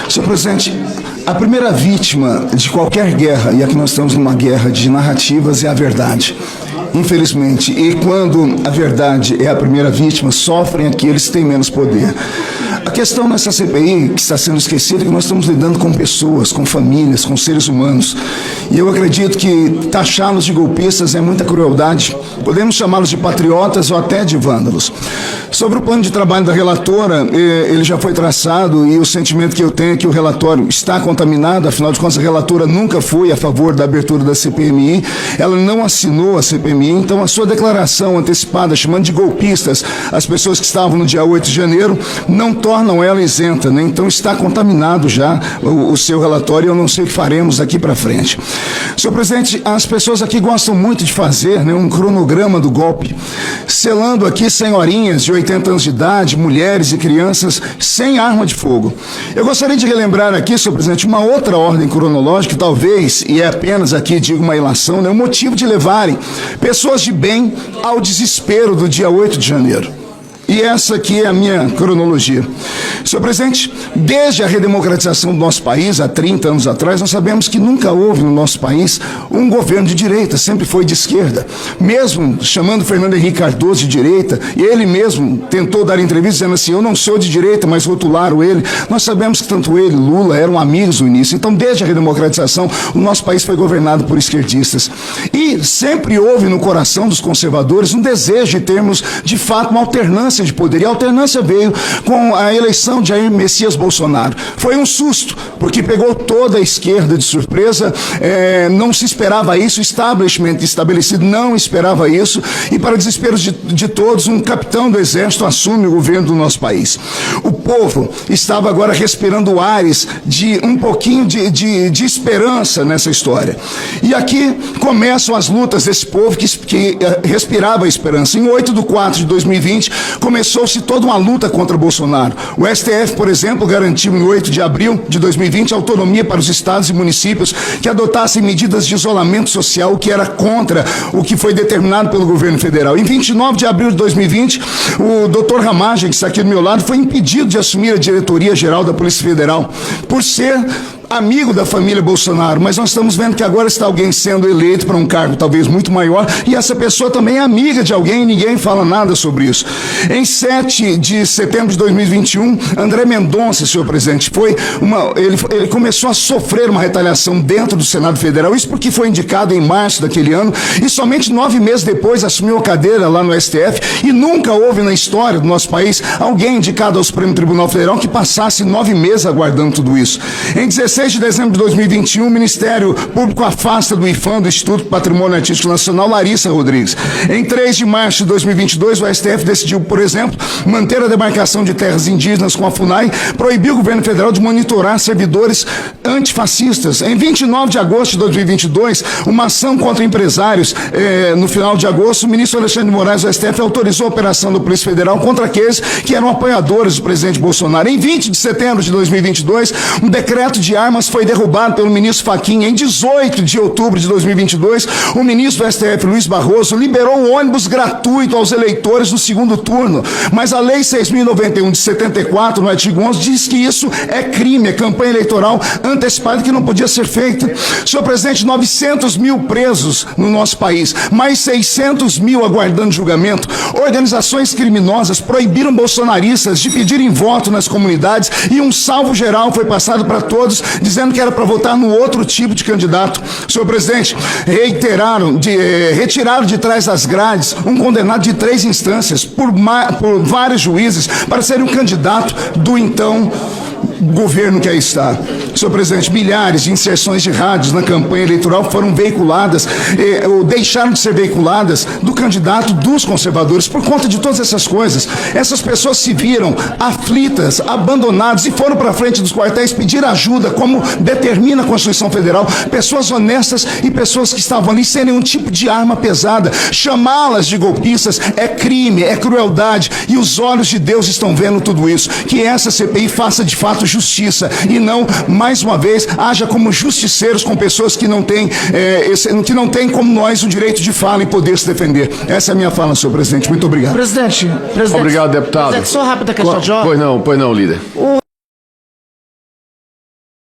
Senhor presidente, a primeira vítima de qualquer guerra, e aqui nós estamos numa guerra de narrativas, é a verdade. Infelizmente, e quando a verdade é a primeira vítima, sofrem aqueles que têm menos poder. A questão nessa CPI, que está sendo esquecida, é que nós estamos lidando com pessoas, com famílias, com seres humanos. E eu acredito que taxá-los de golpistas é muita crueldade. Podemos chamá-los de patriotas ou até de vândalos. Sobre o plano de trabalho da relatora, ele já foi traçado e o sentimento que eu tenho é que o relatório está contaminado, afinal de contas a relatora nunca foi a favor da abertura da CPMI, ela não assinou a CPMI, então a sua declaração antecipada, chamando de golpistas as pessoas que estavam no dia 8 de janeiro, não tornam ela isenta, né? Então está contaminado já o seu relatório e eu não sei o que faremos daqui para frente. Senhor presidente, as pessoas aqui gostam muito de fazer, né, um cronograma do golpe, selando aqui senhorinhas de 80 anos de idade, mulheres e crianças sem arma de fogo. Eu gostaria de relembrar aqui, senhor presidente, uma outra ordem cronológica, talvez, e é apenas aqui, digo, uma ilação, né, o motivo de levarem pessoas de bem ao desespero do dia 8 de janeiro. E essa aqui é a minha cronologia. Senhor presidente, desde a redemocratização do nosso país, há 30 anos atrás, nós sabemos que nunca houve no nosso país um governo de direita, sempre foi de esquerda. Mesmo chamando Fernando Henrique Cardoso de direita, e ele mesmo tentou dar entrevista dizendo assim, eu não sou de direita, mas rotularam ele. Nós sabemos que tanto ele, Lula, eram amigos no início. Então, desde a redemocratização, o nosso país foi governado por esquerdistas. E sempre houve no coração dos conservadores um desejo de termos, de fato, uma alternância de poder. E a alternância veio com a eleição de Jair Messias Bolsonaro. Foi um susto, porque pegou toda a esquerda de surpresa, não se esperava isso, o establishment estabelecido não esperava isso, e para o desespero de todos, um capitão do exército assume o governo do nosso país. O povo estava agora respirando ares de um pouquinho de esperança nessa história. E aqui começam as lutas desse povo que respirava a esperança. Em 8/4/2020, começou-se toda uma luta contra Bolsonaro. O STF, por exemplo, garantiu em 8 de abril de 2020 autonomia para os estados e municípios que adotassem medidas de isolamento social, que era contra o que foi determinado pelo governo federal. Em 29 de abril de 2020, o doutor Ramagem, que está aqui do meu lado, foi impedido de assumir a diretoria-geral da Polícia Federal por ser amigo da família Bolsonaro, mas nós estamos vendo que agora está alguém sendo eleito para um cargo talvez muito maior, e essa pessoa também é amiga de alguém e ninguém fala nada sobre isso. Em 7 de setembro de 2021, André Mendonça, senhor presidente, ele começou a sofrer uma retaliação dentro do Senado Federal, isso porque foi indicado em março daquele ano, e somente 9 meses depois assumiu a cadeira lá no STF, e nunca houve na história do nosso país alguém indicado ao Supremo Tribunal Federal que passasse 9 meses aguardando tudo isso. Em 16 de dezembro de 2021, o Ministério Público afasta do IFAM, do Instituto Patrimônio Artístico Nacional, Larissa Rodrigues. Em 3 de março de 2022, o STF decidiu, por exemplo, manter a demarcação de terras indígenas com a FUNAI, proibiu o governo federal de monitorar servidores antifascistas. Em 29 de agosto de 2022, uma ação contra empresários, no final de agosto, o ministro Alexandre de Moraes, do STF, autorizou a operação da Polícia Federal contra aqueles que eram apoiadores do presidente Bolsonaro. Em 20 de setembro de 2022, um decreto de armas foi derrubado pelo ministro Fachin. Em 18 de outubro de 2022, o ministro do STF, Luiz Barroso, liberou um ônibus gratuito aos eleitores no segundo turno. Mas a Lei 6.091 de 74, no artigo 11, diz que isso é crime, é campanha eleitoral antecipada que não podia ser feita. Senhor presidente, 900 mil presos no nosso país, mais 600 mil aguardando julgamento. Organizações criminosas proibiram bolsonaristas de pedirem voto nas comunidades e um salvo geral foi passado para todos, dizendo que era para votar no outro tipo de candidato. Senhor presidente, retiraram de trás das grades um condenado de 3 instâncias por vários juízes para ser um candidato do então governo que aí está. Senhor presidente, milhares de inserções de rádios na campanha eleitoral foram veiculadas, ou deixaram de ser veiculadas, do candidato dos conservadores, por conta de todas essas coisas. Essas pessoas se viram aflitas, abandonadas, e foram para frente dos quartéis pedir ajuda, como determina a Constituição Federal, pessoas honestas e pessoas que estavam ali sem nenhum tipo de arma pesada. Chamá-las de golpistas é crime, é crueldade, e os olhos de Deus estão vendo tudo isso. Que essa CPI faça de fato justiça, e não, mais uma vez, haja como justiceiros com pessoas que não têm, como nós, o direito de fala e poder se defender. Essa é a minha fala, senhor presidente. Muito obrigado. Presidente. Obrigado, deputado. Presidente, só rápida questão de ordem. Pois não, líder. O